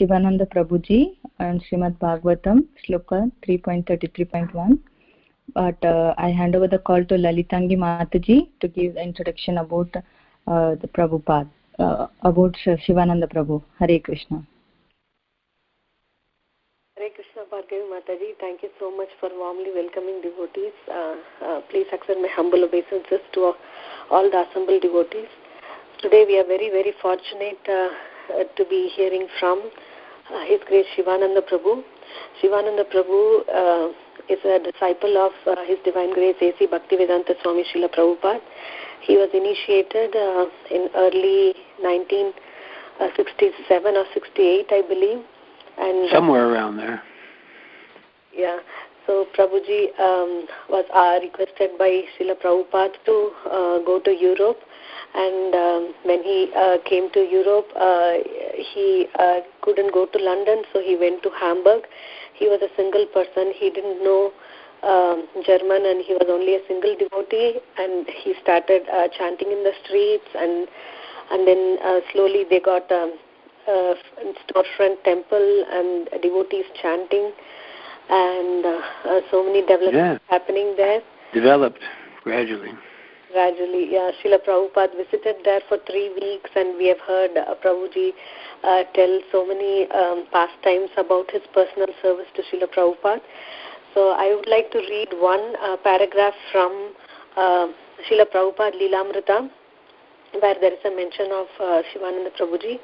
Shivananda Prabhuji and Srimad Bhagavatam, Shloka 3.33.1. But I hand over the call to Lalitangi Mataji to give the introduction about the Prabhupada, about Shivananda Prabhu. Hare Krishna. Hare Krishna, Bhargavi Mataji. Thank you so much for warmly welcoming devotees. Please accept my humble obeisances to all the assembled devotees. Today we are very, very fortunate to be hearing from His Grace Shivananda Prabhu. Shivananda Prabhu is a disciple of His Divine Grace A.C. Bhaktivedanta Swami Srila Prabhupada. He was initiated in early 1967 or 68, I believe. And somewhere around there. Yeah. So Prabhuji was requested by Srila Prabhupada to go to Europe. And when he came to Europe, he couldn't go to London, so he went to Hamburg. He was a single person. He didn't know German, and he was only a single devotee. And he started chanting in the streets, and then slowly they got storefront temple and devotees chanting, and so many developments happening there. Developed gradually. Yeah. Srila Prabhupada visited there for 3 weeks, and we have heard Prabhuji tell so many pastimes about his personal service to Srila Prabhupada. So I would like to read one paragraph from Srila Prabhupada Leelamrita, where there is a mention of Shivananda Prabhuji.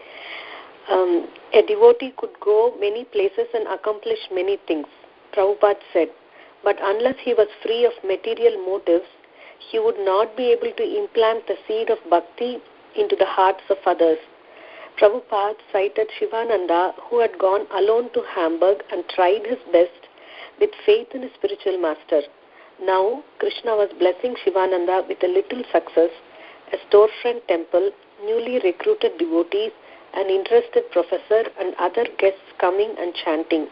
A devotee could go many places and accomplish many things, Prabhupada said, but unless he was free of material motives, he would not be able to implant the seed of bhakti into the hearts of others. Prabhupada cited Shivananda, who had gone alone to Hamburg and tried his best with faith in his spiritual master. Now, Krishna was blessing Shivananda with a little success, a storefront temple, newly recruited devotees, an interested professor, and other guests coming and chanting.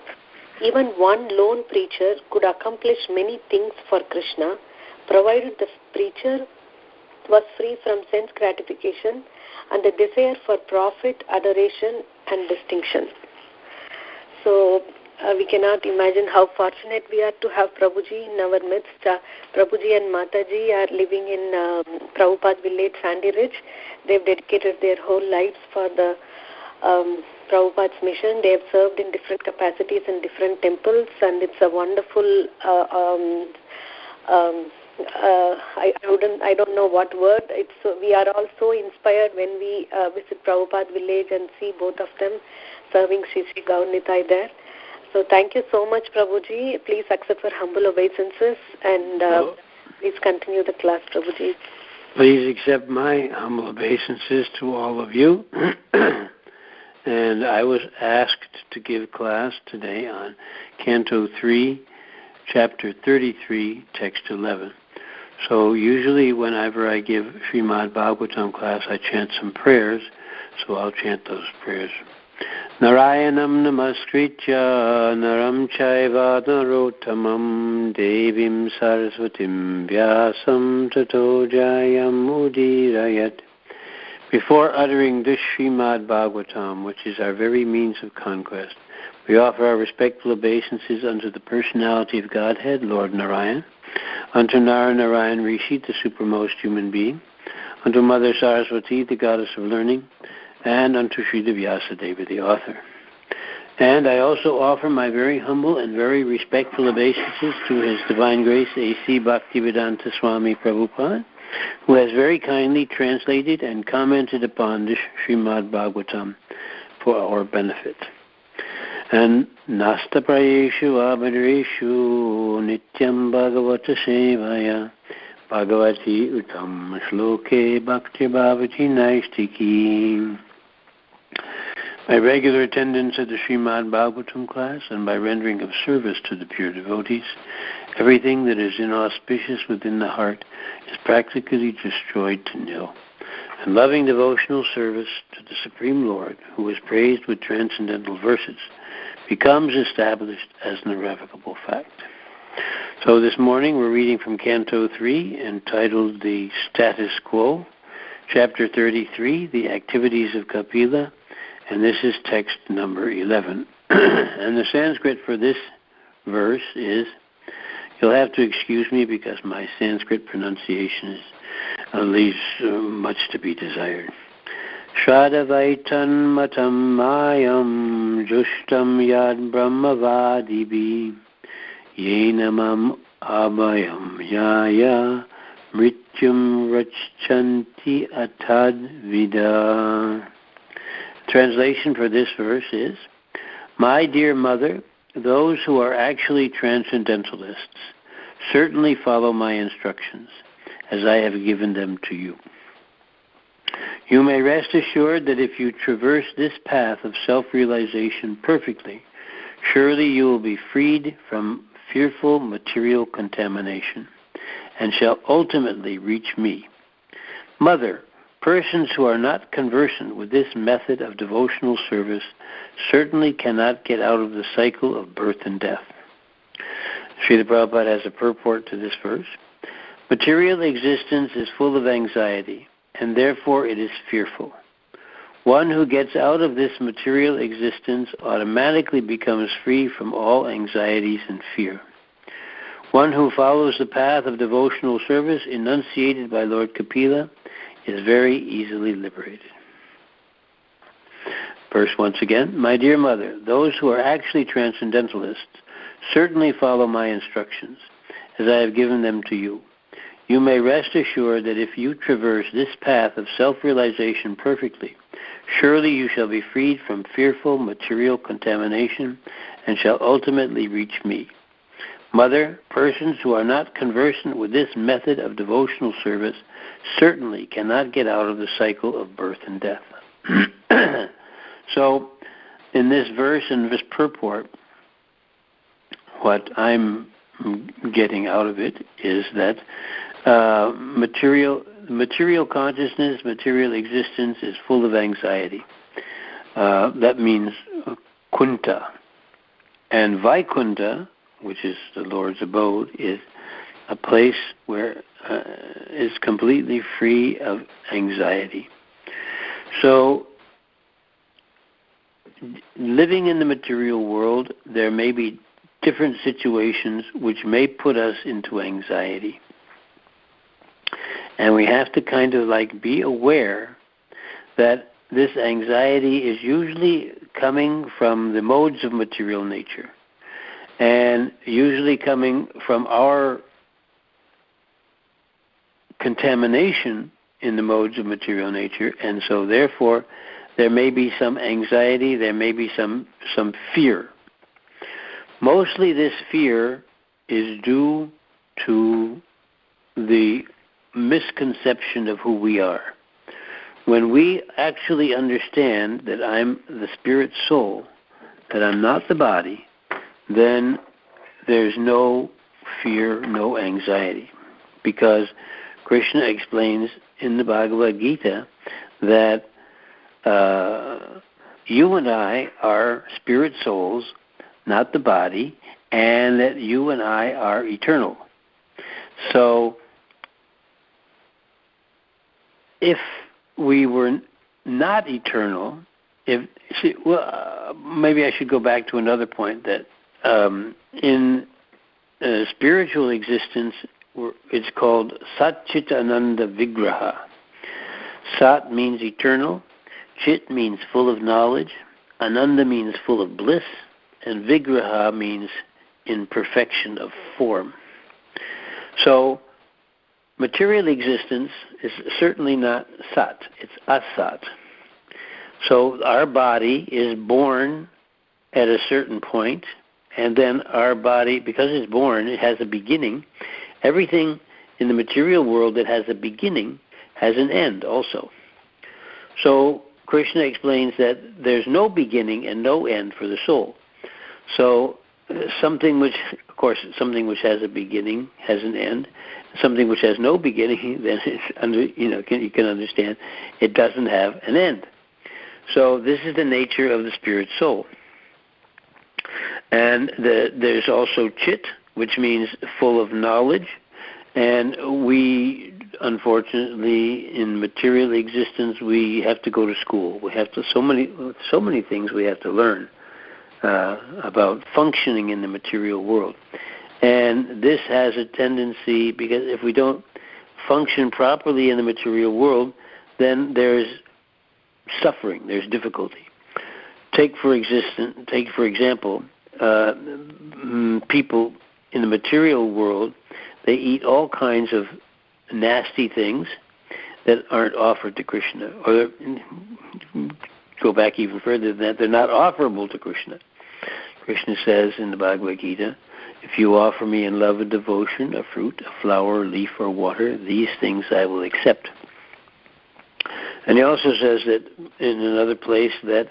Even one lone preacher could accomplish many things for Krishna, provided the preacher was free from sense gratification and the desire for profit, adoration, and distinction. So we cannot imagine how fortunate we are to have Prabhuji in our midst. Prabhuji and Mataji are living in Prabhupada village, Sandy Ridge. They've dedicated their whole lives for the Prabhupada's mission. They have served in different capacities in different temples, and it's a wonderful I don't know what word. We are all so inspired when we visit Prabhupada village and see both of them serving Sri Sri Gaur Nitai there. So thank you so much, Prabhuji. Please accept our humble obeisances, and please continue the class, Prabhuji. Please accept my humble obeisances to all of you. And I was asked to give class today on Canto 3, Chapter 33, Text 11. So usually whenever I give Srimad Bhagavatam class, I chant some prayers, so I'll chant those prayers. Narayanam namaskritya naram chaiva narottamam devim saraswatim vyasam tato jayam udirayat. Before uttering this Srimad Bhagavatam, which is our very means of conquest, we offer our respectful obeisances unto the personality of Godhead, Lord Narayan, unto Narayan Rishi, the supremmost human being, unto Mother Saraswati, the goddess of learning, and unto Srila Vyasadeva, the author. And I also offer my very humble and very respectful obeisances to His Divine Grace A.C. Bhaktivedanta Swami Prabhupada, who has very kindly translated and commented upon this Srimad Bhagavatam for our benefit. And Nasta Prayeshu Abhadreshu Nityam Bhagavata Sevaya Bhagavati Uttam Shloke Bhakti Bhavati Naistiki. By regular attendance at the Srimad Bhagavatam class and by rendering of service to the pure devotees, everything that is inauspicious within the heart is practically destroyed to nil. And loving devotional service to the Supreme Lord, who is praised with transcendental verses, becomes established as an irrevocable fact. So this morning we're reading from Canto 3, entitled The Status Quo, Chapter 33, The Activities of Kapila, And this is text number 11. And the Sanskrit for this verse is, you'll have to excuse me because my Sanskrit pronunciation leaves much to be desired. Shradavaitan matam mayam jushtam yad brahmavadibi yenamam abhayam yaya mrityum rachanti atad vida. Translation for this verse is, my dear mother, those who are actually transcendentalists certainly follow my instructions as I have given them to you. You may rest assured that if you traverse this path of self-realization perfectly, surely you will be freed from fearful material contamination and shall ultimately reach me. Mother, persons who are not conversant with this method of devotional service certainly cannot get out of the cycle of birth and death. Srila Prabhupada has a purport to this verse. Material existence is full of anxiety, and therefore it is fearful. One who gets out of this material existence automatically becomes free from all anxieties and fear. One who follows the path of devotional service enunciated by Lord Kapila is very easily liberated. Verse once again, my dear mother, those who are actually transcendentalists certainly follow my instructions, as I have given them to you. You may rest assured that if you traverse this path of self-realization perfectly, surely you shall be freed from fearful material contamination and shall ultimately reach me. Mother, persons who are not conversant with this method of devotional service certainly cannot get out of the cycle of birth and death. So, in this verse and this purport, what I'm getting out of it is that material consciousness, material existence is full of anxiety. That means kunta. And Vaikunta, which is the Lord's abode, is a place where is completely free of anxiety. So, living in the material world, there may be different situations which may put us into anxiety. And we have to kind of like be aware that this anxiety is usually coming from the modes of material nature and usually coming from our contamination in the modes of material nature, and so therefore there may be some anxiety, there may be some fear. Mostly this fear is due to the misconception of who we are. When we actually understand that I'm the spirit soul, that I'm not the body, then there's no fear, no anxiety. Because Krishna explains in the Bhagavad Gita that you and I are spirit souls, not the body, and that you and I are eternal. So, if we were not eternal, maybe I should go back to another point, that in spiritual existence, it's called Satchitananda Vigraha. Sat means eternal, Chit means full of knowledge, Ananda means full of bliss, and Vigraha means in perfection of form. So, material existence is certainly not Sat, it's Asat. So our body is born at a certain point, and then our body, because it's born, it has a beginning. Everything in the material world that has a beginning has an end also. So Krishna explains that there's no beginning and no end for the soul. So something which has a beginning has an end. Something which has no beginning, then it's you can understand it doesn't have an end. So this is the nature of the spirit soul. And there's also Chit, which means full of knowledge, And we, unfortunately, in material existence, we have to go to school. We have to so many things we have to learn about functioning in the material world. And this has a tendency, because if we don't function properly in the material world, then there's suffering, there's difficulty. Take for example, people in the material world, they eat all kinds of nasty things that aren't offered to Krishna, or go back even further than that, they're not offerable to Krishna. Krishna says in the Bhagavad Gita, if you offer me in love and devotion a fruit, a flower, a leaf, or water, these things I will accept. And he also says that in another place that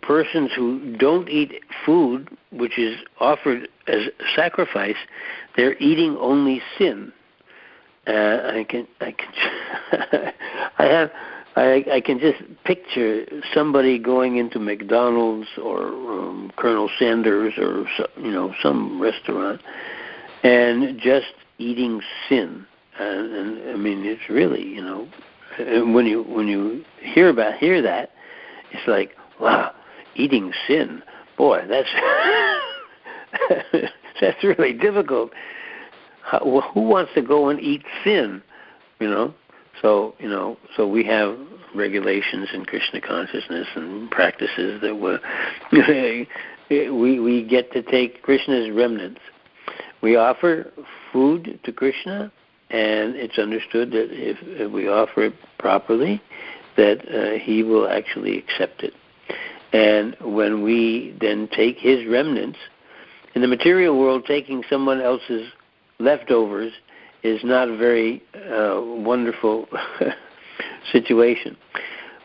persons who don't eat food which is offered as sacrifice, they're eating only sin. I can just picture somebody going into McDonald's or Colonel Sanders or some restaurant and just eating sin. And I mean, it's really and when you hear that, it's like, wow, eating sin. Boy, that's that's really difficult. Who wants to go and eat sin? So we have regulations in Krishna consciousness and practices that we get to take Krishna's remnants. We offer food to Krishna, and it's understood that if we offer it properly, that he will actually accept it. And when we then take his remnants, in the material world, taking someone else's leftovers is not a very wonderful situation.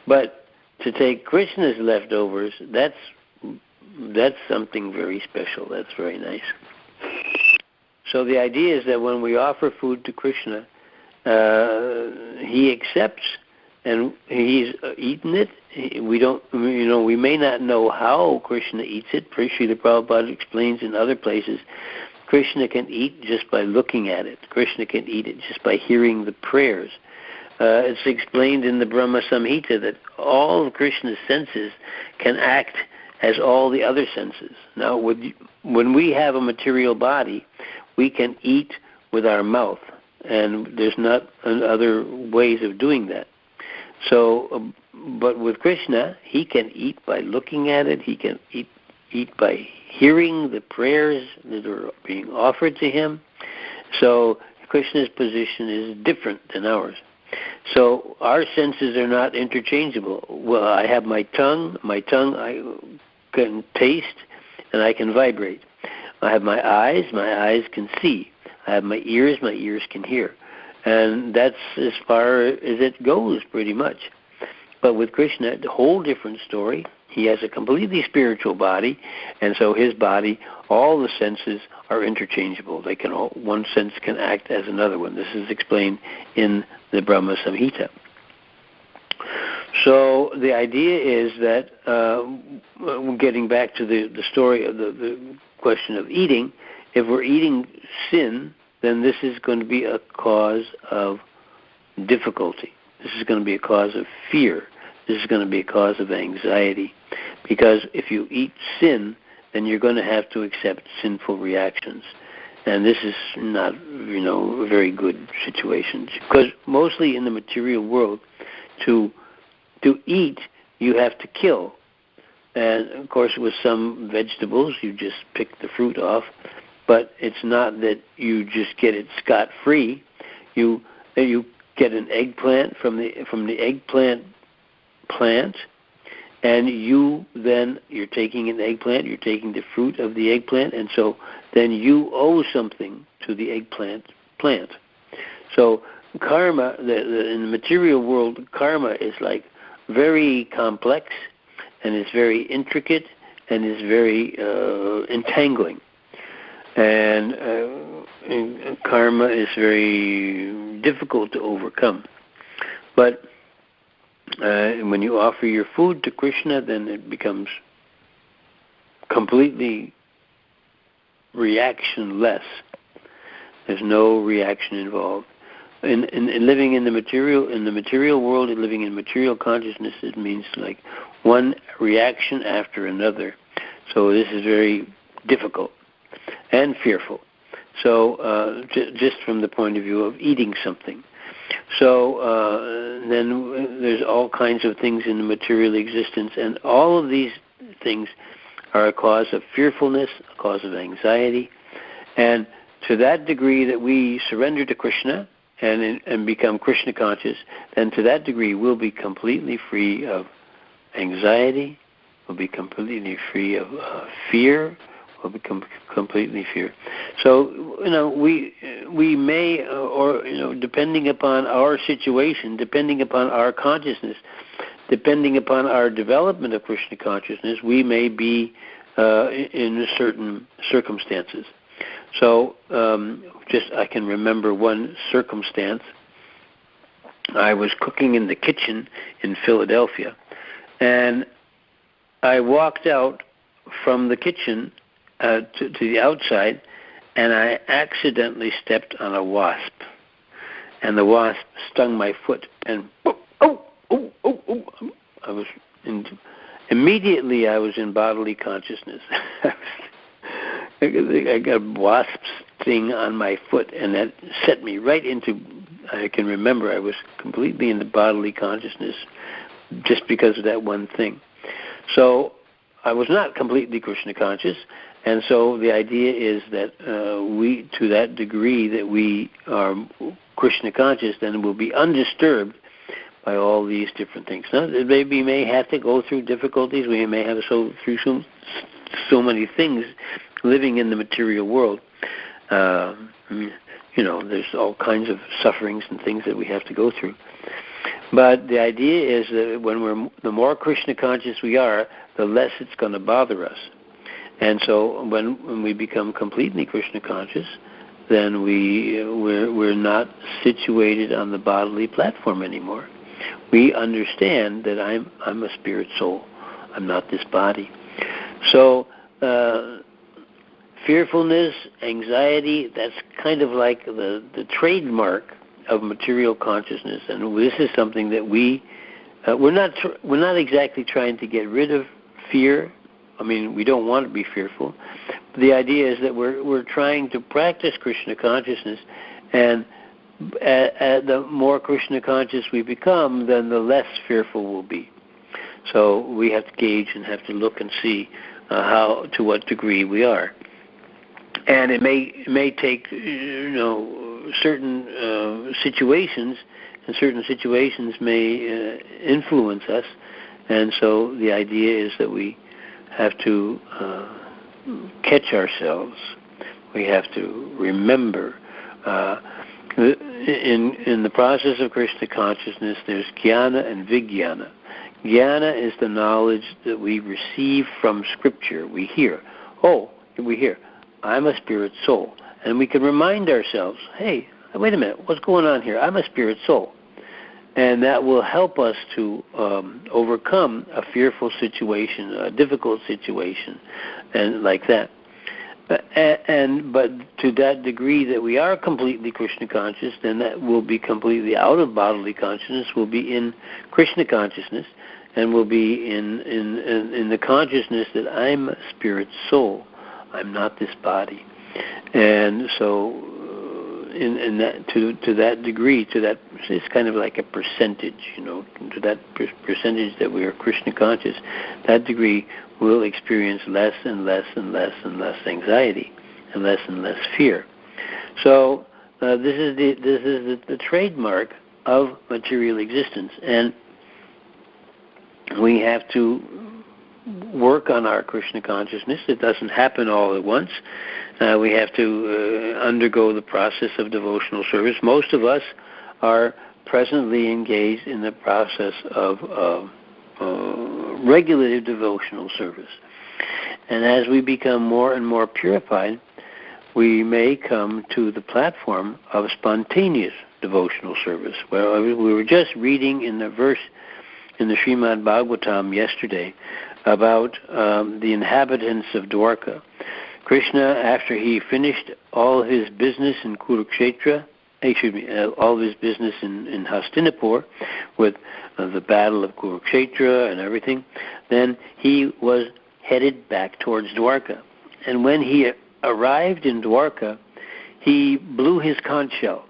But to take Krishna's leftovers, that's something very special. That's very nice. So the idea is that when we offer food to Krishna, he accepts, and he's eaten it. We may not know how Krishna eats it. Srila Prabhupada explains in other places, Krishna can eat just by looking at it. Krishna can eat it just by hearing the prayers. It's explained in the Brahma Samhita that all of Krishna's senses can act as all the other senses. Now, when we have a material body, we can eat with our mouth, and there's not other ways of doing that. So, but with Krishna, he can eat by looking at it. He can eat by hearing the prayers that are being offered to him. So Krishna's position is different than ours. So our senses are not interchangeable. Well, I have my tongue I can taste and I can vibrate. I have my eyes can see. I have my ears can hear. And that's as far as it goes, pretty much. But with Krishna, a whole different story. He has a completely spiritual body, and so his body, all the senses are interchangeable. One sense can act as another one. This is explained in the Brahma Samhita. So the idea is that, getting back to the story of the question of eating, if we're eating sin, then this is going to be a cause of difficulty. This is going to be a cause of fear. This is going to be a cause of anxiety. Because if you eat sin, then you're going to have to accept sinful reactions. And this is not, a very good situation. Because mostly in the material world, to eat, you have to kill. And, of course, with some vegetables, you just pick the fruit off. But it's not that you just get it scot-free. You get an eggplant from the eggplant plant, and you're taking an eggplant, you're taking the fruit of the eggplant, and so then you owe something to the eggplant plant. So karma, in the material world, karma is like very complex, and it's very intricate, and it's very entangling. And karma is very difficult to overcome. But when you offer your food to Krishna, then it becomes completely reactionless. There's no reaction involved. In living in the material world, and living in material consciousness, it means like one reaction after another. So this is very difficult and fearful. So just from the point of view of eating something. So then there's all kinds of things in the material existence, and all of these things are a cause of fearfulness, a cause of anxiety. And to that degree that we surrender to Krishna and become Krishna conscious, then to that degree we'll be completely free of anxiety, we'll be completely free of fear, we'll become completely fear. So, we may, or depending upon our situation, depending upon our consciousness, depending upon our development of Krishna consciousness, we may be in certain circumstances. So, I can remember one circumstance. I was cooking in the kitchen in Philadelphia, and I walked out from the kitchen to the outside, and I accidentally stepped on a wasp, and the wasp stung my foot, and I was immediately I was in bodily consciousness. I got a wasp sting on my foot, and that set me right into, I can remember I was completely in the bodily consciousness just because of that one thing. So I was not completely Krishna conscious, and so the idea is that we, to that degree that we are Krishna conscious, then we'll be undisturbed by all these different things. Now, we may have to go through difficulties, we may have to go through so many things living in the material world. There's all kinds of sufferings and things that we have to go through. But the idea is that the more Krishna conscious we are, the less it's going to bother us. And so when we become completely Krishna conscious, then we're not situated on the bodily platform anymore. We understand that I'm a spirit soul. I'm not this body. So fearfulness, anxiety, that's kind of like the trademark of material consciousness, and this is something that we're not exactly trying to get rid of fear. I mean, we don't want to be fearful. But the idea is that we're trying to practice Krishna consciousness, and the more Krishna conscious we become, then the less fearful we'll be. So we have to gauge and have to look and see to what degree we are. And it may take certain situations, and certain situations may influence us. And so the idea is that we have to catch ourselves. We have to remember. In the process of Krishna consciousness, there's jnana and vijnana. Jnana is the knowledge that we receive from Scripture. We hear, I'm a spirit soul. And we can remind ourselves, hey, wait a minute, what's going on here? I'm a spirit soul. And that will help us to overcome a fearful situation, a difficult situation, and like that. But to that degree that we are completely Krishna conscious, then that will be completely out of bodily consciousness. We'll be in Krishna consciousness, and we'll be in the consciousness that I'm a spirit soul. I'm not this body. And so, in that to that degree, it's kind of like a percentage, to that percentage that we are Krishna conscious. That degree will experience less and less and less and less anxiety, and less fear. So this is the trademark of material existence, and we have to work on our Krishna consciousness. It doesn't happen all at once. We have to undergo the process of devotional service. Most of us are presently engaged in the process of regulative devotional service. And as we become more and more purified, we may come to the platform of spontaneous devotional service. Well, we were just reading in the verse in the Srimad Bhagavatam yesterday about the inhabitants of Dwarka. Krishna, after he finished all his business in Kurukshetra, all of his business in Hastinapur with the battle of Kurukshetra and everything, then he was headed back towards Dwarka. And when he arrived in Dwarka, he blew his conch shell.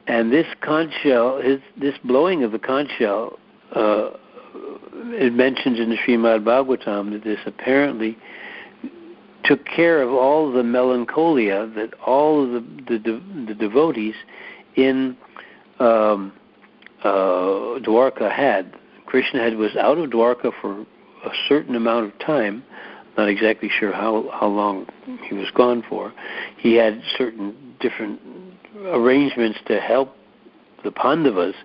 And this conch shell, this blowing of the conch shell, it mentions in the Srimad Bhagavatam that this apparently took care of all the melancholia that all of the devotees in Dwarka had. Krishna was out of Dwarka for a certain amount of time, not exactly sure how long he was gone for. He had certain different arrangements to help the Pandavas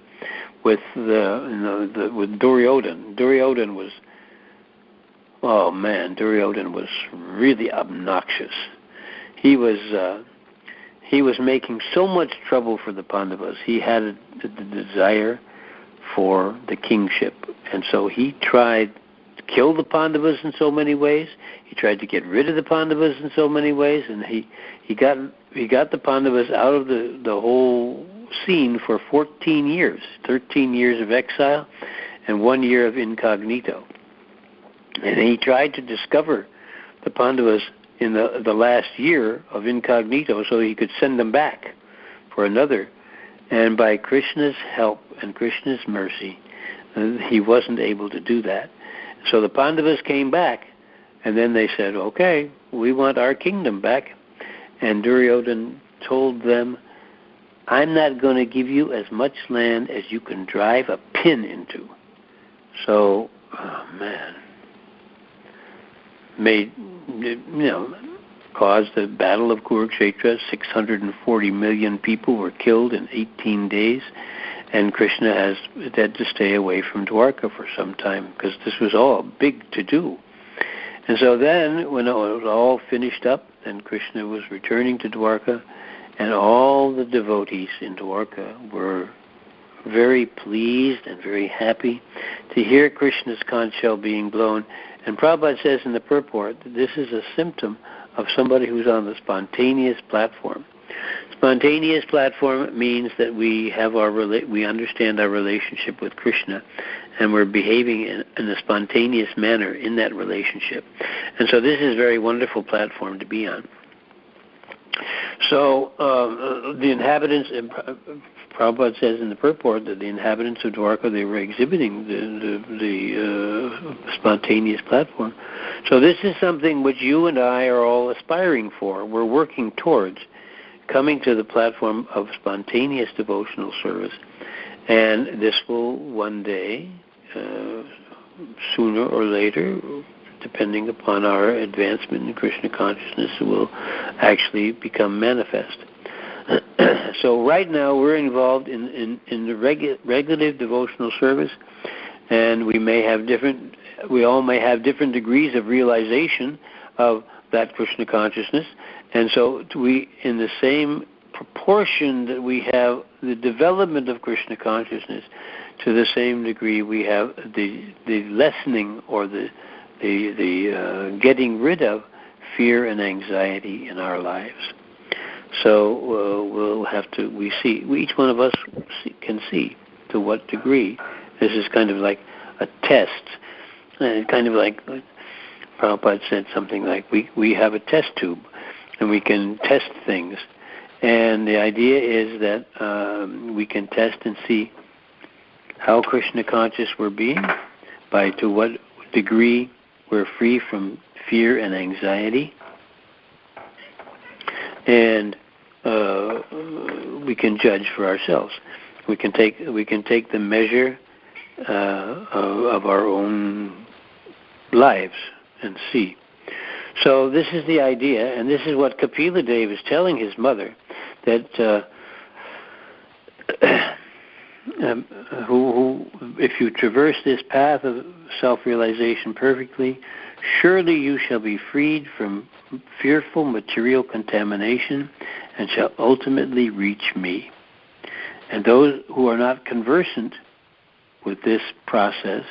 with with Duryodhana. Duryodhana was really obnoxious. He was making so much trouble for the Pandavas. He had the desire for the kingship, and so he tried to kill the Pandavas in so many ways. He tried to get rid of the Pandavas in so many ways, and he got the Pandavas out of the whole scene for 14 years, 13 years of exile, and 1 year of incognito. And he tried to discover the Pandavas in the last year of incognito so he could send them back for another. And by Krishna's help and Krishna's mercy, he wasn't able to do that. So the Pandavas came back, and then they said, okay, we want our kingdom back. And Duryodhana told them, I'm not going to give you as much land as you can drive a pin into. So, caused the Battle of Kurukshetra. 640 million people were killed in 18 days, and Krishna had to stay away from Dwarka for some time because this was all big to do. And so then, when it was all finished up, then Krishna was returning to Dwarka, and all the devotees in Dwarka were very pleased and very happy to hear Krishna's conch shell being blown. And Prabhupada says in the purport that this is a symptom of somebody who's on the spontaneous platform. Spontaneous platform means that we understand our relationship with Krishna, and we're behaving in a spontaneous manner in that relationship. And so this is a very wonderful platform to be on. So the inhabitants, Prabhupada says in the purport that the inhabitants of Dwarka, they were exhibiting the spontaneous platform. So this is something which you and I are all aspiring for. We're working towards coming to the platform of spontaneous devotional service. And this will one day, sooner or later, depending upon our advancement in Krishna consciousness, will actually become manifest. So right now we're involved in the regulative devotional service, and we all may have different degrees of realization of that Krishna consciousness, and so we, in the same proportion that we have the development of Krishna consciousness, to the same degree we have the lessening or the getting rid of fear and anxiety in our lives. So we'll have to, each one of us can see to what degree. This is kind of like a test. Kind of like Prabhupada said something like, we have a test tube and we can test things. And the idea is that we can test and see how Krishna conscious we're being, to what degree we're free from fear and anxiety, and we can judge for ourselves. We can take the measure of our own lives and see. So this is the idea, and this is what Kapila Dev is telling his mother, that who if you traverse this path of self-realization perfectly, surely you shall be freed from fearful material contamination and shall ultimately reach me. And those who are not conversant with this process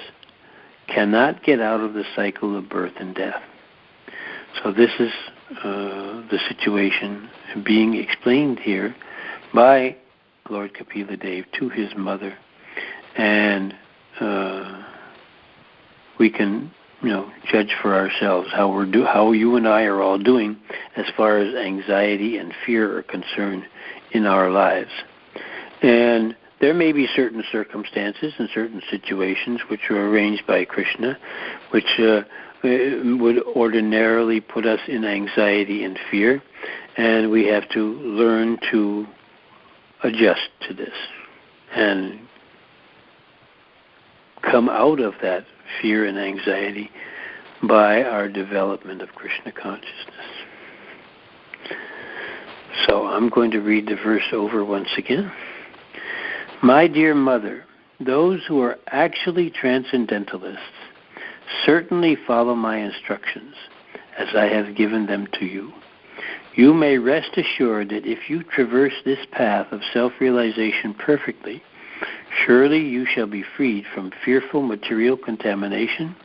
cannot get out of the cycle of birth and death. So this is the situation being explained here by Lord Kapila Dev to his mother, and we can, judge for ourselves how you and I are all doing as far as anxiety and fear are concerned in our lives. And there may be certain circumstances and certain situations which are arranged by Krishna, which would ordinarily put us in anxiety and fear, and we have to learn to adjust to this and come out of that fear and anxiety by our development of Krishna consciousness. So I'm going to read the verse over once again. My dear mother, those who are actually transcendentalists certainly follow my instructions as I have given them to you. You may rest assured that if you traverse this path of self-realization perfectly, surely you shall be freed from fearful material contamination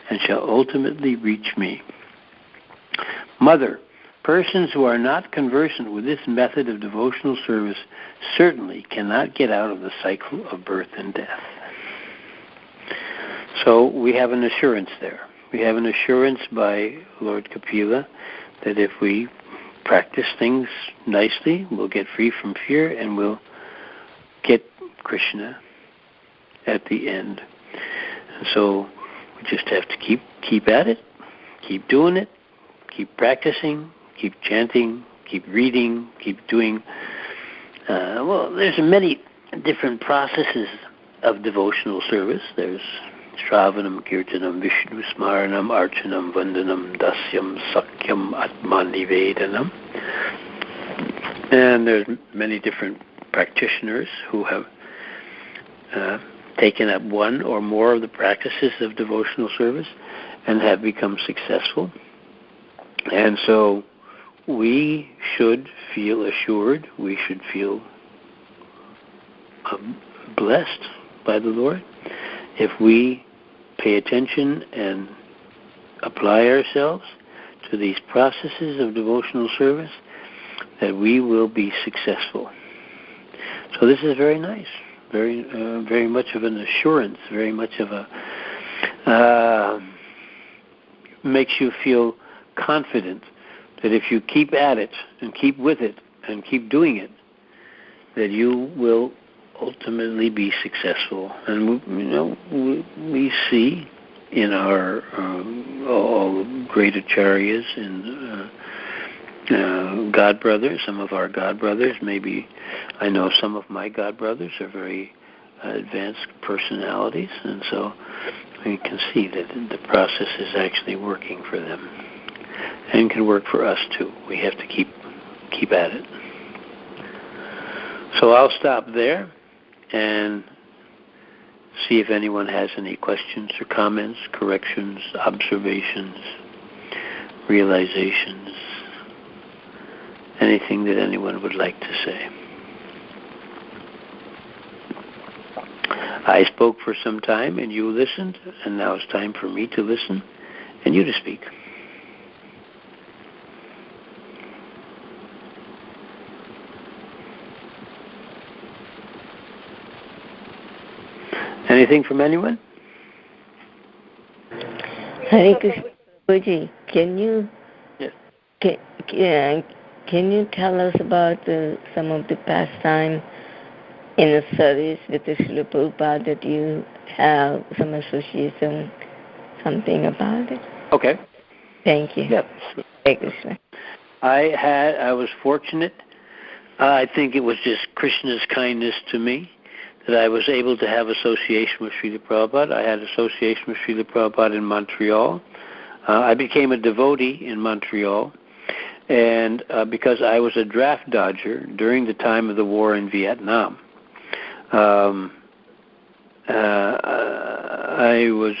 and shall ultimately reach me. Mother, persons who are not conversant with this method of devotional service certainly cannot get out of the cycle of birth and death. So we have an assurance there. We have an assurance by Lord Kapila that if we practice things nicely, we'll get free from fear and we'll get Krishna at the end. And so we just have to keep at it, keep doing it, keep practicing, keep chanting, keep reading, keep doing. There's many different processes of devotional service. There's Shravanam, Kirtanam, Vishnu Smaranam, Archanam, Vandanam, Dasyam, Sakyam, Atmanivedanam. And there's many different practitioners who have taken up one or more of the practices of devotional service and have become successful. And so we should feel assured, we should feel blessed by the Lord if we pay attention and apply ourselves to these processes of devotional service, that we will be successful. So this is very nice, very much of an assurance, very much of a makes you feel confident that if you keep at it and keep with it and keep doing it, that you will ultimately be successful. And we see in our all great acharyas and God brothers, some of our God brothers, maybe I know some of my God brothers are very advanced personalities, and so we can see that the process is actually working for them and can work for us too. We have to keep at it. So I'll stop there and see if anyone has any questions or comments, corrections, observations, realizations, anything that anyone would like to say. I spoke for some time and you listened, and now it's time for me to listen and you to speak. Anything from anyone? Hare Krishna, Prabhuji, can you can you tell us about some of the pastime in the service with the Srila Prabhupada that you have some association, something about it? Okay. Thank you. Yep. Hare Krishna. I was fortunate. I think it was just Krishna's kindness to me that I was able to have association with Srila Prabhupada. I had association with Srila Prabhupada in Montreal. I became a devotee in Montreal, and because I was a draft dodger during the time of the war in Vietnam. I was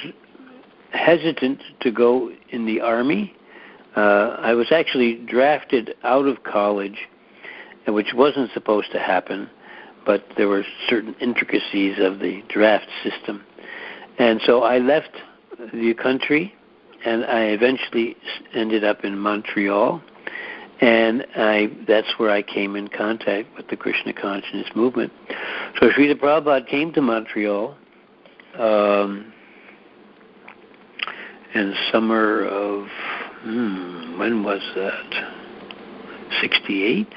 hesitant to go in the Army. I was actually drafted out of college, which wasn't supposed to happen, but there were certain intricacies of the draft system. And so I left the country and I eventually ended up in Montreal, and that's where I came in contact with the Krishna Consciousness movement. So Srila Prabhupada came to Montreal in summer of, when was that? 68?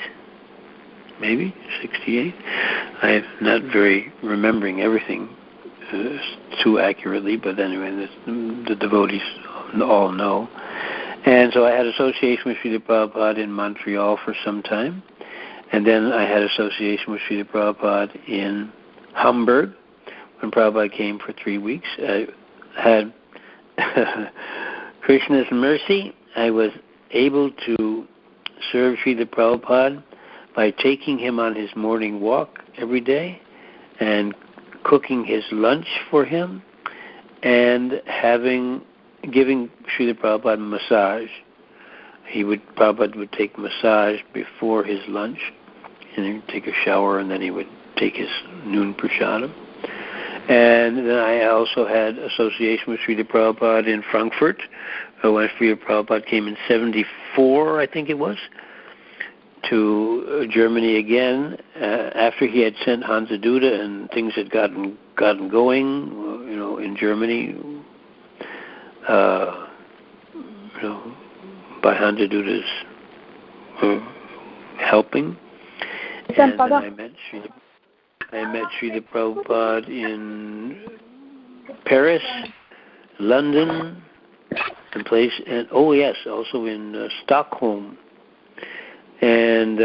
Maybe 68. I'm not very remembering everything too accurately, but anyway, the devotees all know. And so I had association with Srila Prabhupada in Montreal for some time, and then I had association with Srila Prabhupada in Hamburg when Prabhupada came for 3 weeks. I had Krishna's mercy. I was able to serve Srila Prabhupada by taking him on his morning walk every day and cooking his lunch for him and giving Srila Prabhupada a massage. Prabhupada would take massage before his lunch, and he would take a shower, and then he would take his noon prasadam. And then I also had association with Srila Prabhupada in Frankfurt when Srila Prabhupada came in 74, I think it was, to Germany again after he had sent Hansa Duda and things had gotten going, in Germany, by Hansa Duda's helping. And then I met Srila Prabhupada in Paris, London, also in Stockholm. And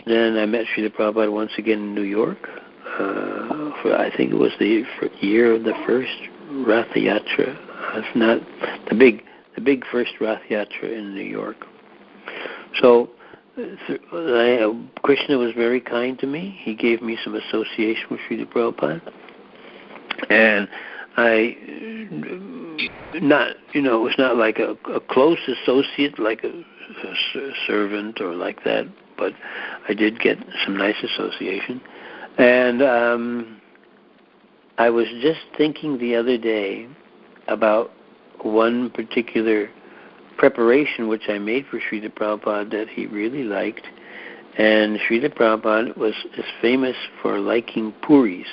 then I met Srila Prabhupada once again in New York. I think it was the year of the first Rath Yatra, if not the big first Rath Yatra in New York. So Krishna was very kind to me. He gave me some association with Srila Prabhupada, and it was not like a close associate, like a servant or like that, but I did get some nice association. And I was just thinking the other day about one particular preparation which I made for Srila Prabhupada that he really liked. And Srila Prabhupada is famous for liking puris.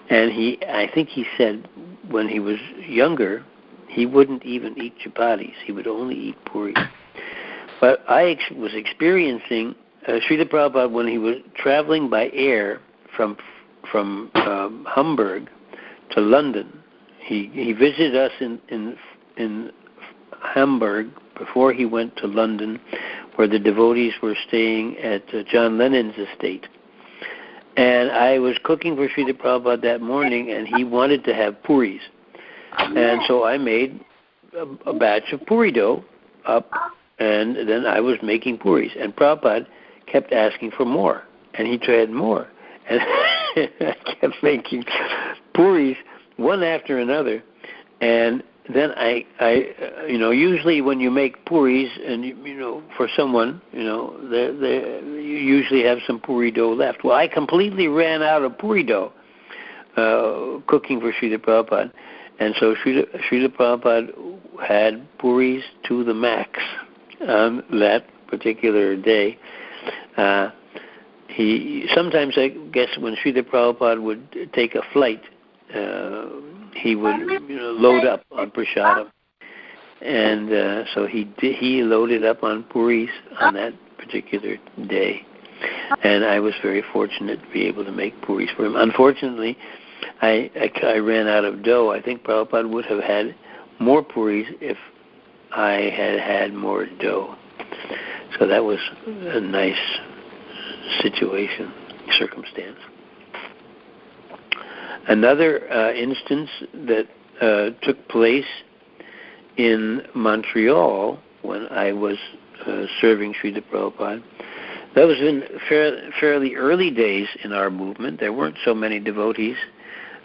And I think he said when he was younger, he wouldn't even eat chapatis. He would only eat puris. But I was experiencing Srila Prabhupada when he was traveling by air from Hamburg to London. He visited us in Hamburg before he went to London, where the devotees were staying at John Lennon's estate. And I was cooking for Srila Prabhupada that morning, and he wanted to have puris. And so I made a batch of puri dough up, and then I was making puris. And Prabhupada kept asking for more, and he tried more. And I kept making puris one after another. And then I usually when you make puris, and for someone, you usually have some puri dough left. Well, I completely ran out of puri dough cooking for Srila Prabhupada, and so Srila Prabhupada had puris to the max on that particular day. Sometimes, I guess, when Srila Prabhupada would take a flight, he would load up on prasadam, and so he loaded up on puris on that particular day, and I was very fortunate to be able to make puris for him. Unfortunately, I ran out of dough. I think Prabhupada would have had more puris if I had more dough. So that was a nice circumstance. Another instance that took place in Montreal when I was serving Srila Prabhupada, that was in fairly early days in our movement. There weren't so many devotees.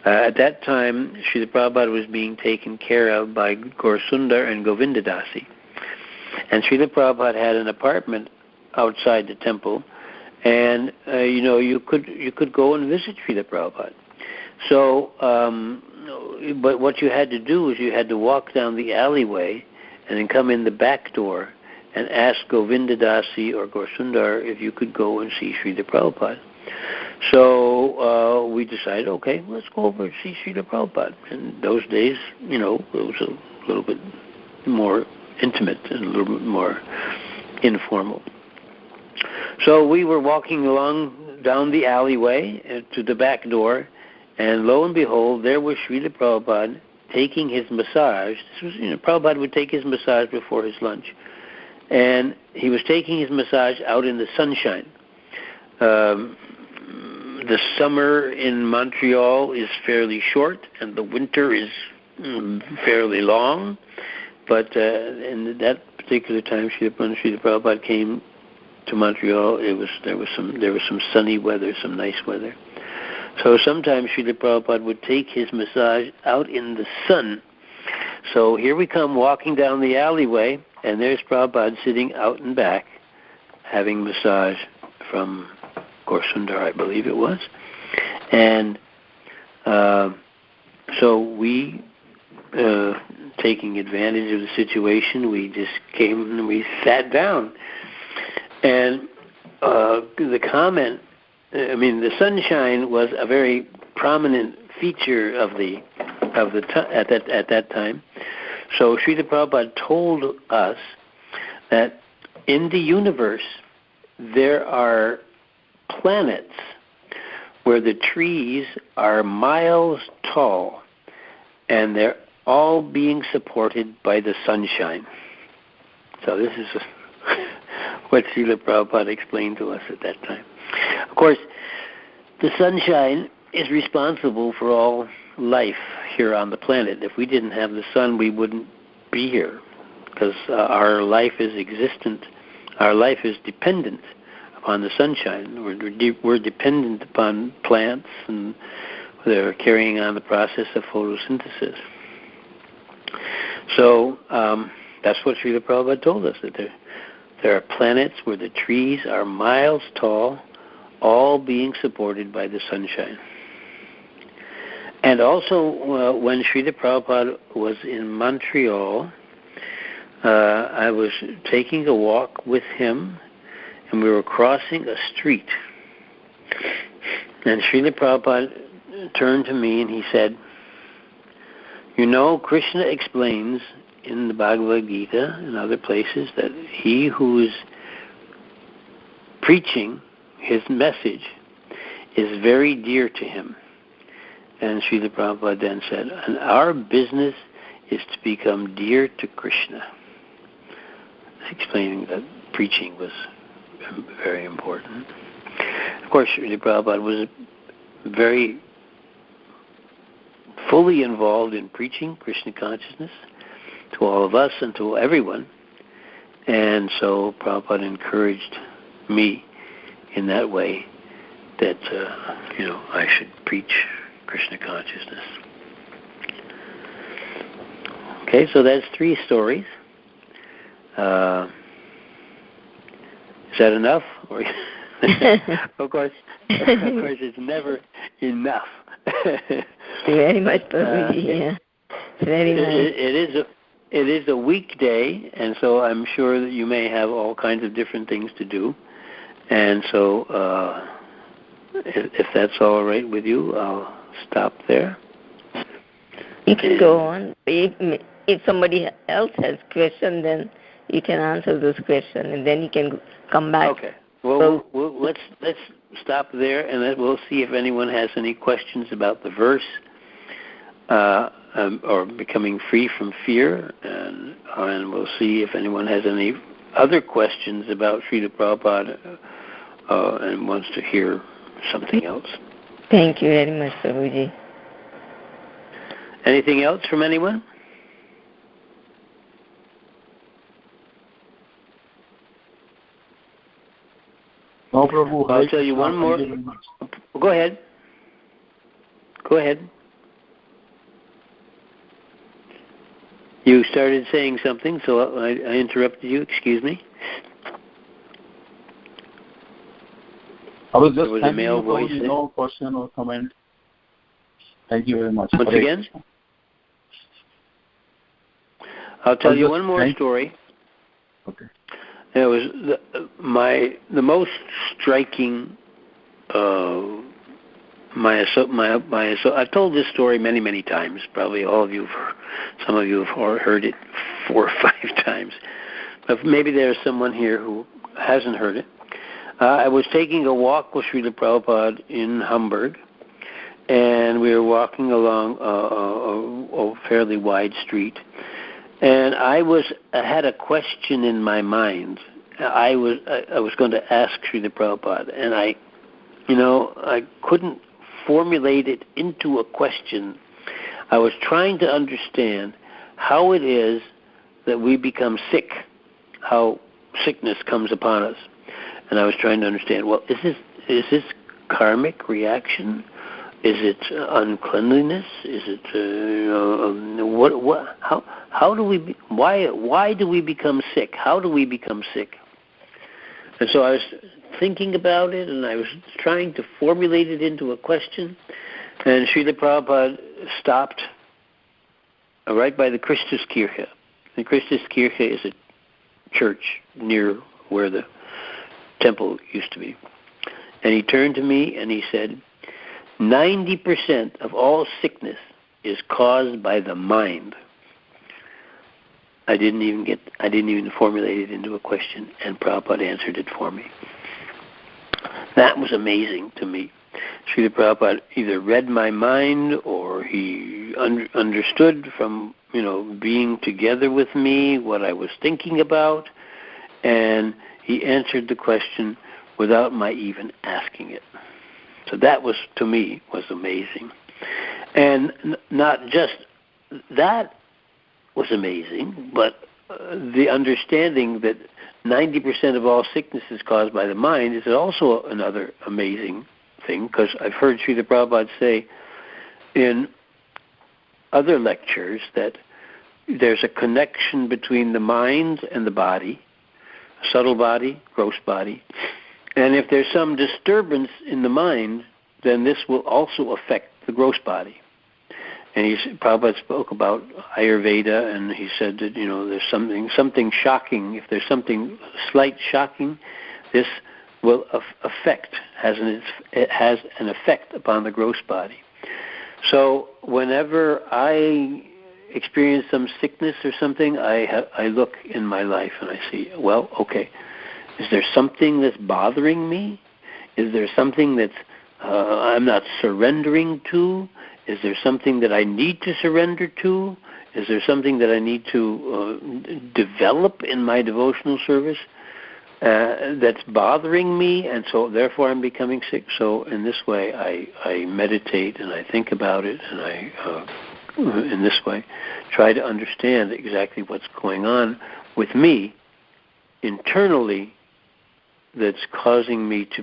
At that time, Srila Prabhupada was being taken care of by Gaurasundar and Govindadasi. And Srila Prabhupada had an apartment outside the temple, and you could go and visit Srila Prabhupada. So but what you had to do is you had to walk down the alleyway and then come in the back door and ask Govinda Dasi or Gorsundar if you could go and see Srila Prabhupada. So we decided, okay, let's go over and see Srila Prabhupada. In those days, it was a little bit more intimate and a little bit more informal. So we were walking along down the alleyway to the back door, and lo and behold, there was Srila Prabhupada taking his massage. This was, Prabhupada would take his massage before his lunch. And he was taking his massage out in the sunshine. The summer in Montreal is fairly short, and the winter is fairly long. But in that particular time, Srila Prabhupada came to Montreal. There was some sunny weather, some nice weather. So sometimes Srila Prabhupada would take his massage out in the sun. So here we come walking down the alleyway, and there's Prabhupada sitting out and back, having massage from Gorsundar, I believe it was. And so we, taking advantage of the situation, we just came and we sat down. And the comment, the sunshine was a very prominent feature at that time. So Srila Prabhupada told us that in the universe there are planets where the trees are miles tall, and they're all being supported by the sunshine. So this is what Srila Prabhupada explained to us at that time. Of course, the sunshine is responsible for all life here on the planet. If we didn't have the sun, we wouldn't be here, because our life is existent. Our life is dependent upon the sunshine. We're dependent upon plants, and they're carrying on the process of photosynthesis. So that's what Srila Prabhupada told us, that there are planets where the trees are miles tall, all being supported by the sunshine. And also, when Srila Prabhupada was in Montreal, I was taking a walk with him, and we were crossing a street. And Srila Prabhupada turned to me and he said, Krishna explains in the Bhagavad Gita and other places that he who is preaching his message is very dear to him. And Srila Prabhupada then said, and our business is to become dear to Krishna, explaining that preaching was very important. Of course, Srila Prabhupada was very fully involved in preaching Krishna consciousness to all of us and to everyone. And so Prabhupada encouraged me in that way that, I should preach Krishna consciousness. Okay, so that's 3 stories. Is that enough? Or of course, it's never enough. Very much, yeah. Very much. It is a weekday, and so I'm sure that you may have all kinds of different things to do. And so, if that's all right with you, I'll stop there. You can go on. If somebody else has questions, then you can answer those questions, and then you can come back. Okay. Well, let's stop there, and then we'll see if anyone has any questions about the verse or becoming free from fear, and we'll see if anyone has any other questions about Srila Prabhupada and wants to hear something else. Thank you very much, Prabhuji. Anything else from anyone? No, Prabhu. I'll tell you one more. Go ahead. You started saying something, so I interrupted you. Excuse me. I was just there was a male voice. No question or comment. Thank you very much. Once again? I'll tell you one more story. Okay. It was the most striking. I've told this story many times. Probably all of you, some of you have heard it 4 or 5 times. But maybe there's someone here who hasn't heard it. I was taking a walk with Srila Prabhupada in Hamburg, and we were walking along a fairly wide street. And I had a question in my mind. I was going to ask Srila Prabhupada, and I couldn't formulate it into a question. I was trying to understand how it is that we become sick, how sickness comes upon us. And I was trying to understand, well, is this karmic reaction? Is it uncleanliness? Is it why do we become sick? How do we become sick? And so I was thinking about it, and I was trying to formulate it into a question. And Srila Prabhupada stopped right by the Christuskirche. The Christuskirche is a church near where the temple used to be. And he turned to me and he said, 90% of all sickness is caused by the mind. I didn't even formulate it into a question, and Prabhupada answered it for me. That was amazing to me. Srila Prabhupada either read my mind, or he understood from being together with me what I was thinking about, and he answered the question without my even asking it. So that was, to me, was amazing. And not just that was amazing, but the understanding that 90% of all sickness is caused by the mind is also another amazing thing, because I've heard Srila Prabhupada say in other lectures that there's a connection between the mind and the body, subtle body, gross body, and if there's some disturbance in the mind, then this will also affect the gross body. And Prabhupada spoke about Ayurveda, and he said that there's something shocking. If there's something slight shocking, this will it has an effect upon the gross body. So whenever I experience some sickness or something, I look in my life and I see, well, okay, is there something that's bothering me? Is there something that I'm not surrendering to? Is there something that I need to surrender to? Is there something that I need to develop in my devotional service that's bothering me, and so therefore I'm becoming sick? So in this way I meditate and I think about it, and I in this way try to understand exactly what's going on with me internally that's causing me to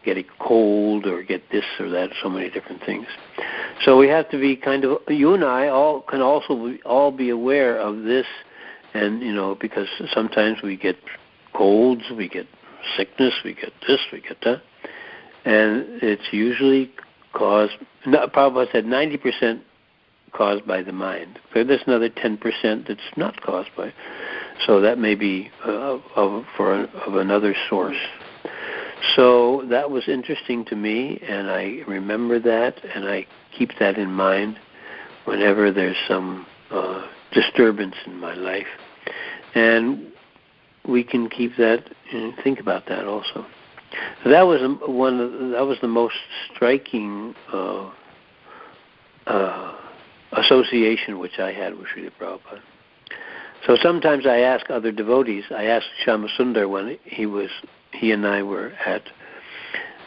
getting cold or get this or that, so many different things. So we have to be you and I can also be aware of this, and because sometimes we get colds, we get sickness, we get this, we get that, and it's usually caused. Prabhupada said 90% caused by the mind. But there's another 10% that's not caused by. So that may be of another source. So that was interesting to me, and I remember that, and I keep that in mind whenever there's some disturbance in my life. And we can keep that and think about that also. So that was the most striking association which I had with Srila Prabhupada. So sometimes I ask other devotees. I asked Shyamasundar when he and I were at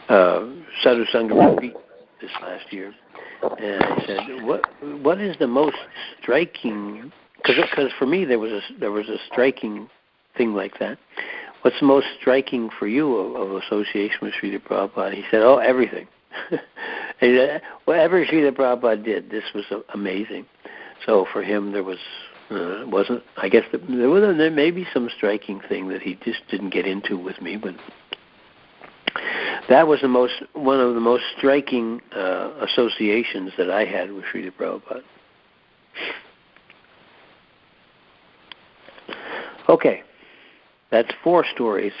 Sadhu Sangha retreat this last year, and I said, "What is the most striking?" Because for me there was a striking thing like that. What's the most striking for you of association with Srila Prabhupada? He said, "Oh, everything." He said, whatever Srila Prabhupada did, this was amazing. So for him, there was. Wasn't, I guess there may be some striking thing that he just didn't get into with me, but that was one of the most striking associations that I had with Srila Prabhupada. Okay, that's 4 stories.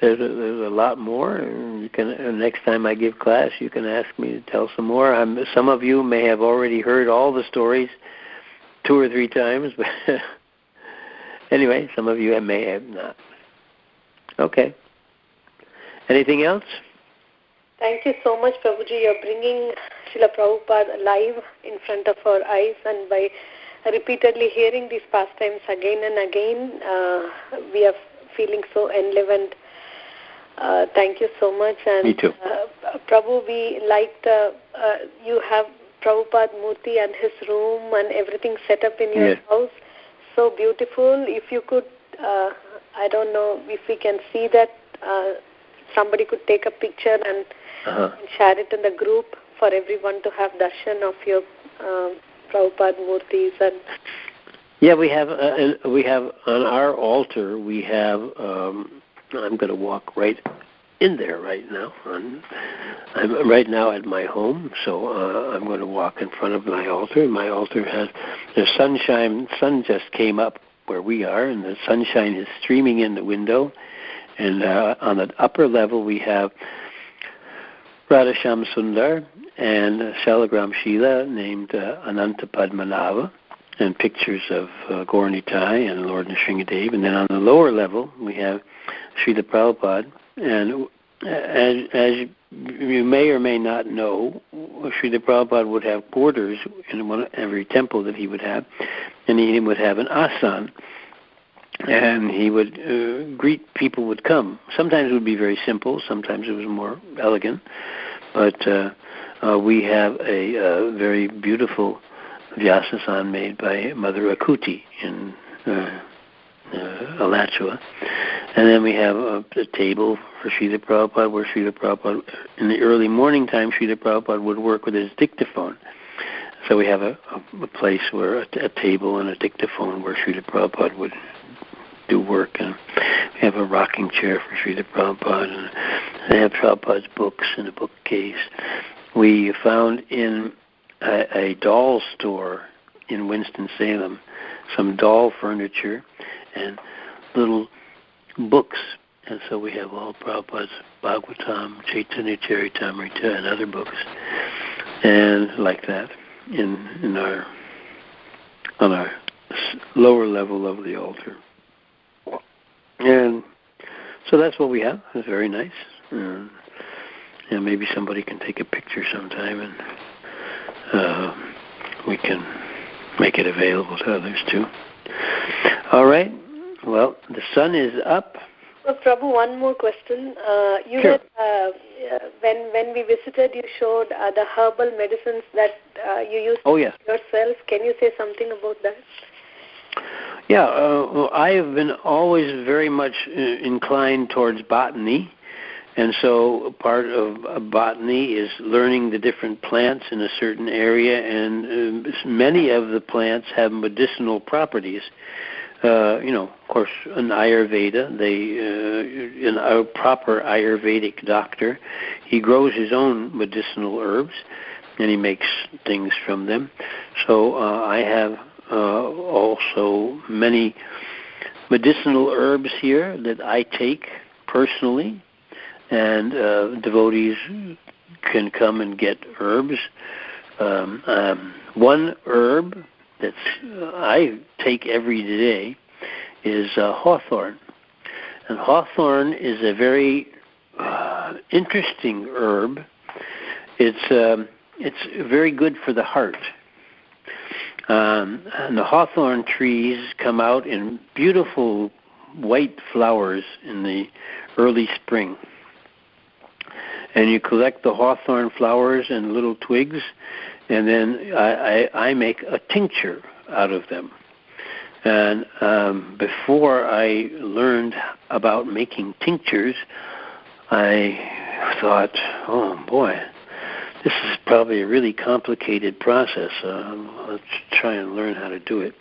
There's a lot more. You can next time I give class, you can ask me to tell some more. Some of you may have already heard all the stories 2 or 3 times, but anyway, some of you may have not. Okay. Anything else? Thank you so much, Prabhuji. You're bringing Srila Prabhupada alive in front of our eyes, and by repeatedly hearing these pastimes again and again, we are feeling so enlivened. Thank you so much. And me too. Prabhu, we liked you have Prabhupada Murti and his room and everything set up in your house. So beautiful. If you could, I don't know if we can see that. Somebody could take a picture and share it in the group for everyone to have darshan of your Prabhupada Murtis. And we have on our altar. We have. I'm going to walk right in there right now. I'm right now at my home, so I'm going to walk in front of my altar. My altar has the sunshine. Sun just came up where we are, and the sunshine is streaming in the window. And on the upper level, we have Radhasham Sundar and Shalagram Shila named Ananta Padmanava, and pictures of Gaur Nitai and Lord Nrsingadev. And then on the lower level, we have Srila Prabhupada. And as you may or may not know, Srila Prabhupada would have quarters in every temple that he would have, and he would have an asana. And he would greet people would come. Sometimes it would be very simple. Sometimes it was more elegant. But we have a very beautiful Vyasasana made by Mother Akuti in Alachua. And then we have a table for Srila Prabhupada, where Srila Prabhupada, in the early morning time, Srila Prabhupada would work with his dictaphone. So we have a place where a table and a dictaphone where Srila Prabhupada would do work, and we have a rocking chair for Srila Prabhupada, and they have Prabhupada's books in a bookcase. We found in a doll store in Winston-Salem some doll furniture and little books, and so we have all Prabhupada's Bhagavatam, Chaitanya Charitamrita, and other books, and like that on our lower level of the altar. And so that's what we have. It's very nice. And maybe somebody can take a picture sometime, and we can make it available to others too. All right. Well, the sun is up. Well, Prabhu, one more question. You sure. had, when we visited, you showed the herbal medicines that you used yourself. Can you say something about that? Yeah, I have been always very much inclined towards botany, and so part of botany is learning the different plants in a certain area, and many of the plants have medicinal properties. Of course, in Ayurveda, a proper Ayurvedic doctor, he grows his own medicinal herbs, and he makes things from them. So I have also many medicinal herbs here that I take personally, and devotees can come and get herbs. One herb that I take every day is hawthorn. And hawthorn is a very interesting herb. It's very good for the heart. And the hawthorn trees come out in beautiful white flowers in the early spring. And you collect the hawthorn flowers and little twigs, and then I make a tincture out of them. And before I learned about making tinctures, I thought, oh boy, this is probably a really complicated process. Let's try and learn how to do it.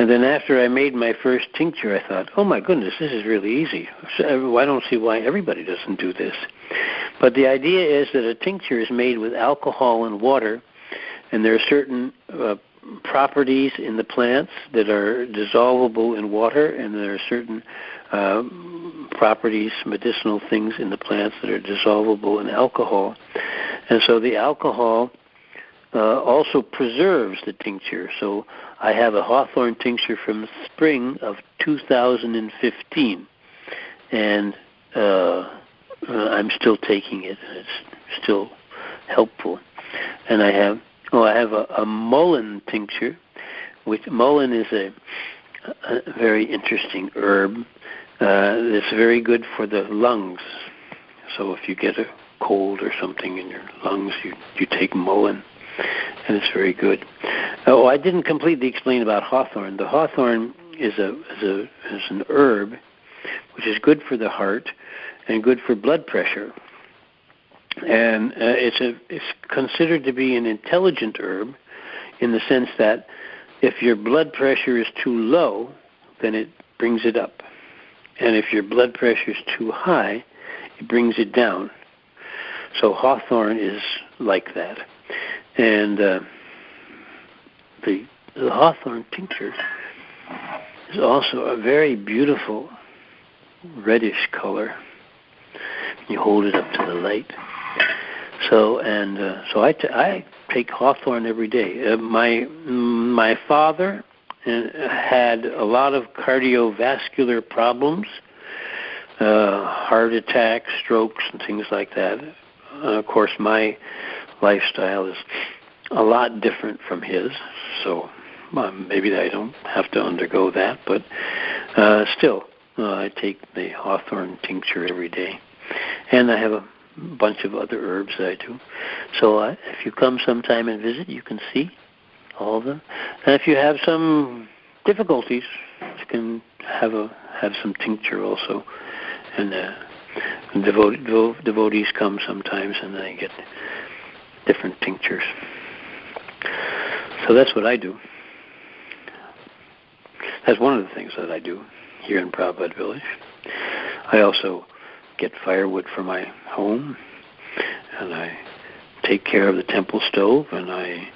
And then after I made my first tincture, I thought, oh my goodness, this is really easy. So I don't see why everybody doesn't do this. But the idea is that a tincture is made with alcohol and water, and there are certain properties in the plants that are dissolvable in water, and there are certain properties, medicinal things in the plants that are dissolvable in alcohol. And so the alcohol also preserves the tincture. So I have a hawthorn tincture from the spring of 2015, and I'm still taking it. It's still helpful. And I have a mullein tincture, which mullein is a very interesting herb. It's very good for the lungs. So if you get a cold or something in your lungs, you take mullein, and it's very good. Oh, I didn't completely explain about hawthorn. The hawthorn is an herb which is good for the heart and good for blood pressure. And it's considered to be an intelligent herb in the sense that if your blood pressure is too low, then it brings it up. And if your blood pressure is too high, it brings it down. So hawthorn is like that. And the hawthorn tincture is also a very beautiful reddish color. You hold it up to the light. So I take hawthorn every day. My father had a lot of cardiovascular problems, heart attacks, strokes, and things like that. Of course, my lifestyle is a lot different from his, so maybe I don't have to undergo that, but still, I take the hawthorn tincture every day. And I have a bunch of other herbs that I do. So if you come sometime and visit, you can see all of them. And if you have some difficulties, you can have some tincture also. And devotees come sometimes, and they get different tinctures. So that's what I do. That's one of the things that I do here in Prabhupada Village. I also get firewood for my home, and I take care of the temple stove, and I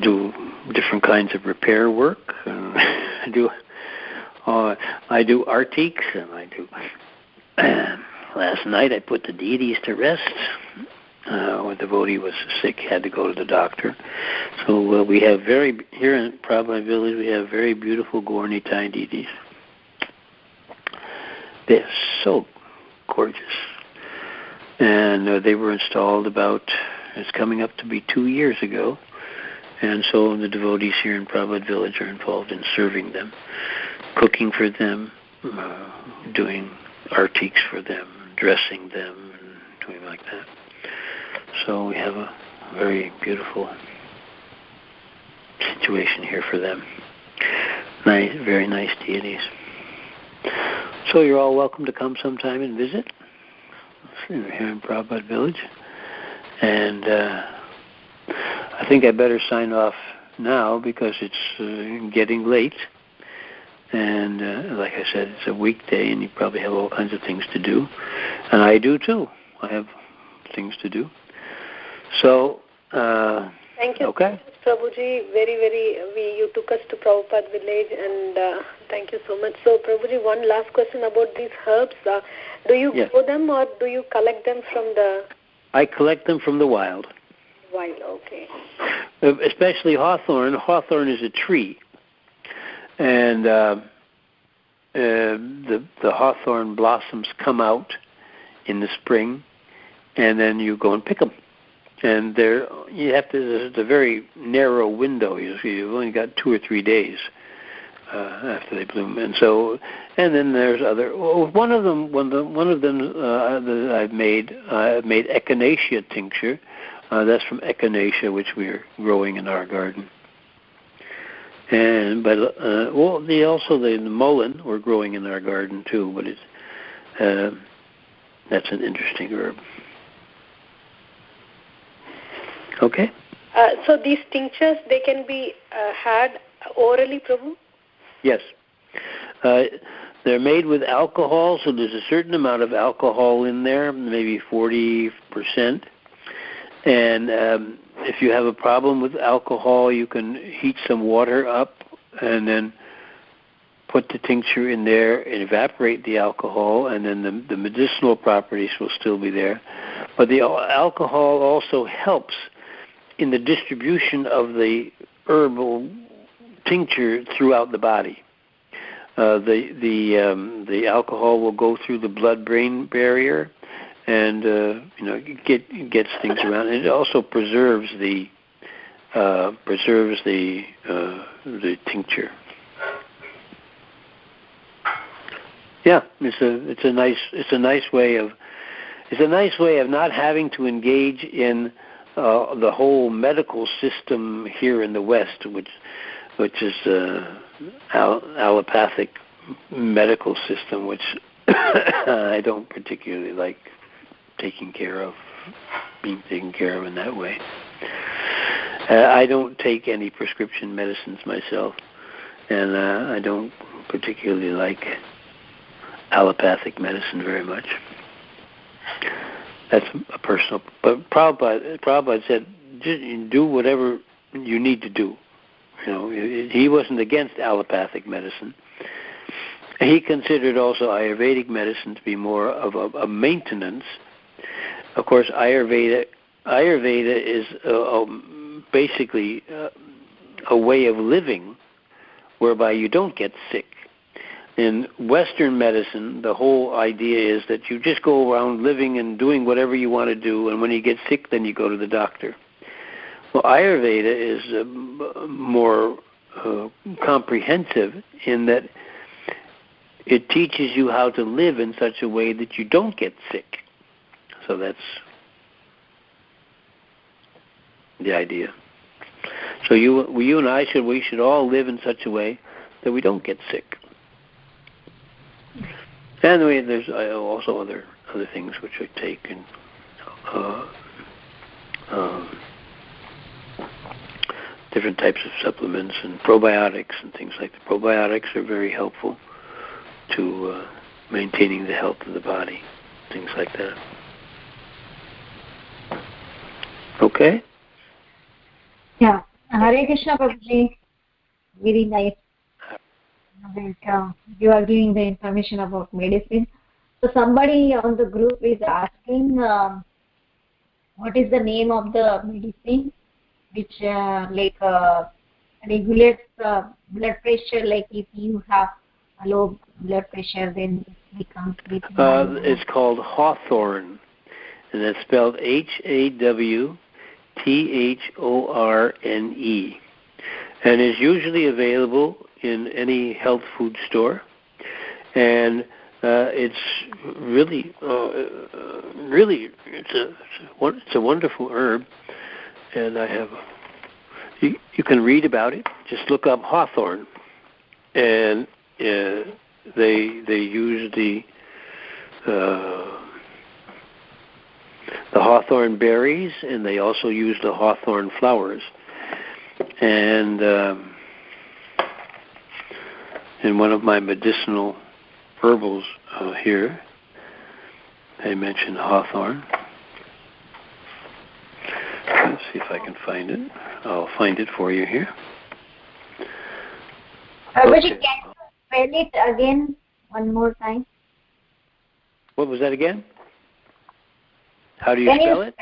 do different kinds of repair work. And I do artiques, and I do. Last night I put the deities to rest. When the devotee was sick, had to go to the doctor. So we have here in Prabhupada Village, we have very beautiful Gaur-Nitai deities. They're so gorgeous. And they were installed it's coming up to be 2 years ago. And so the devotees here in Prabhupada Village are involved in serving them, cooking for them, doing artiques for them, dressing them, and doing like that. So we have a very beautiful situation here for them. Nice, very nice deities. So you're all welcome to come sometime and visit here in Prabhupada Village. And I think I better sign off now because it's getting late. And like I said, it's a weekday and you probably have all kinds of things to do. And I do too. I have things to do. So, thank you, okay. Prabhuji. You took us to Prabhupada Village, and thank you so much. So, Prabhuji, one last question about these herbs. Do you grow them, or do you collect them from the... I collect them from the wild. Wild, okay. Especially hawthorn. Hawthorn is a tree. And the hawthorn blossoms come out in the spring, and then you go and pick them. And there's a very narrow window. You've only got 2 or 3 days after they bloom. And then there's other. One of them that I've made echinacea tincture. That's from echinacea, which we're growing in our garden. The mullein we're growing in our garden too, but that's an interesting herb. Okay. So these tinctures, they can be had Orally, Prabhu? Yes. They're made with alcohol, so there's a certain amount of alcohol in there, maybe 40%. And if you have a problem with alcohol, you can heat some water up and then put the tincture in there and evaporate the alcohol, and then the medicinal properties will still be there. But the alcohol also helps in the distribution of the herbal tincture throughout the body. The alcohol will go through the blood-brain barrier, and gets things around. It also preserves the tincture. Yeah, it's a nice way of not having to engage in the whole medical system here in the West, which is allopathic medical system, which I don't particularly like being taken care of in that way. I don't take any prescription medicines myself, and I don't particularly like allopathic medicine very much. That's a personal. But Prabhupada said, just do whatever you need to do. He wasn't against allopathic medicine. He considered also Ayurvedic medicine to be more of a maintenance. Of course, Ayurveda is basically a way of living whereby you don't get sick. In Western medicine, the whole idea is that you just go around living and doing whatever you want to do, and when you get sick, then you go to the doctor. Well, Ayurveda is more comprehensive in that it teaches you how to live in such a way that you don't get sick. So that's the idea. So you and I we should all live in such a way that we don't get sick. And there's also other things which I take, and different types of supplements and probiotics and things like that. Probiotics are very helpful to maintaining the health of the body, things like that. Okay? Yeah. Hare Krishna, Prabhuji. Very nice. You are giving the information about medicine. So somebody on the group is asking what is the name of the medicine which regulates blood pressure, like if you have a low blood pressure, then it becomes it's called Hawthorne, and that's spelled Hawthorne, and is usually available in any health food store, and it's really it's a wonderful herb, and I have you can read about it. Just look up Hawthorne, and they use the hawthorn berries, and they also use the hawthorn flowers. And in one of my medicinal herbals here, I mentioned hawthorn. Let's see if I can find it. I'll find it for you here. But can you spell it again one more time? What was that again? How do you spell it?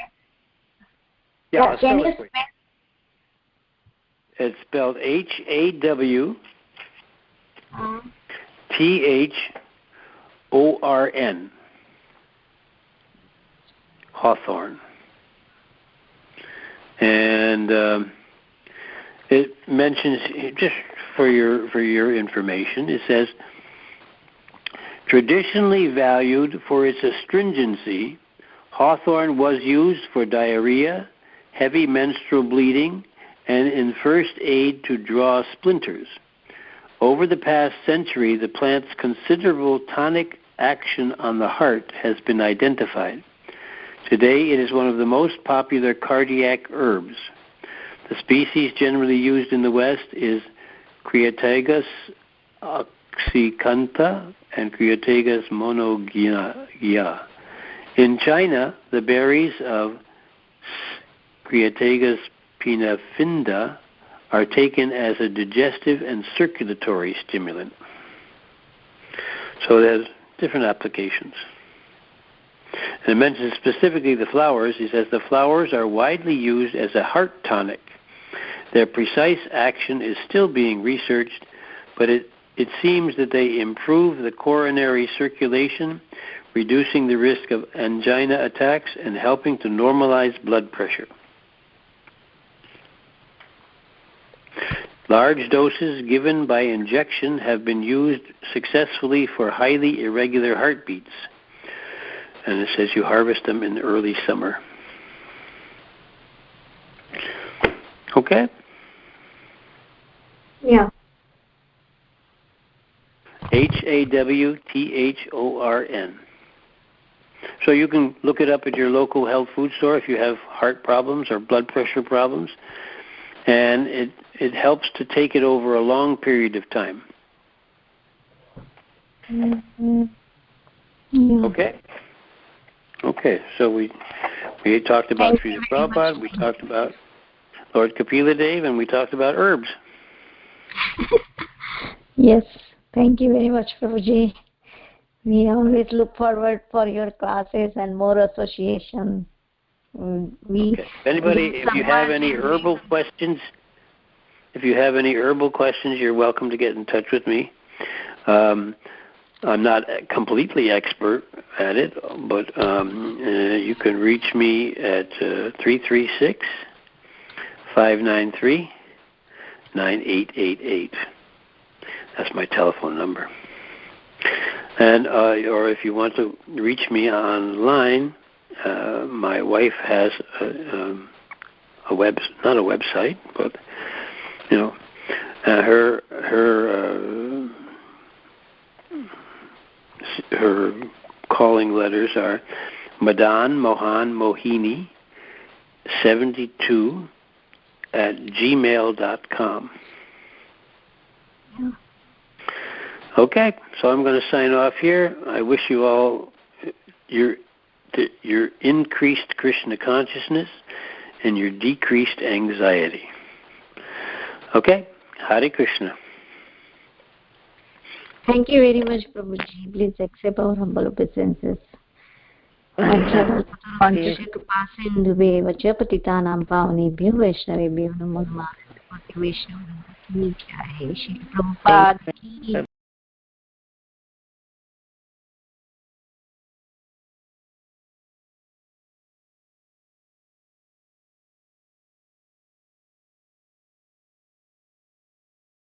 Yeah, I'll spell it for you. It's spelled Hawthorn. Hawthorn. And it mentions, just for your information, it says, traditionally valued for its astringency, hawthorn was used for diarrhea, heavy menstrual bleeding, and in first aid to draw splinters. Over the past century, the plant's considerable tonic action on the heart has been identified. Today, it is one of the most popular cardiac herbs. The species generally used in the West is Crataegus oxycantha, and Crataegus monogyia. In China, the berries of Crataegus pinafinda are taken as a digestive and circulatory stimulant. So it has different applications. And it mentions specifically the flowers. He says the flowers are widely used as a heart tonic. Their precise action is still being researched, but it seems that they improve the coronary circulation, reducing the risk of angina attacks and helping to normalize blood pressure. Large doses given by injection have been used successfully for highly irregular heartbeats. And it says you harvest them in early summer. Okay? Yeah. HAWTHORN. So you can look it up at your local health food store if you have heart problems or blood pressure problems. And it helps to take it over a long period of time. Mm-hmm. Yeah. Okay, so we talked about Srila Prabhupada, we talked about Lord Kapila Dev, and we talked about herbs. Yes, thank you very much, Prabhuji. We always look forward for your classes and more association. Okay. If you have any herbal questions, you're welcome to get in touch with me. I'm not completely expert at it, but you can reach me at 336-593-9888. That's my telephone number. And or if you want to reach me online, my wife has not a website, but her calling letters are Madan Mohan Mohini 72 at gmail.com. Yeah. Okay, so I'm going to sign off here. I wish you all your increased Krishna consciousness and your decreased anxiety. Okay, Hare Krishna. Thank you very much, Prabhuji. Please accept our humble obeisances. Patitanam pavanebhyo Vaishnavebhyo namo namaha. Prabhupada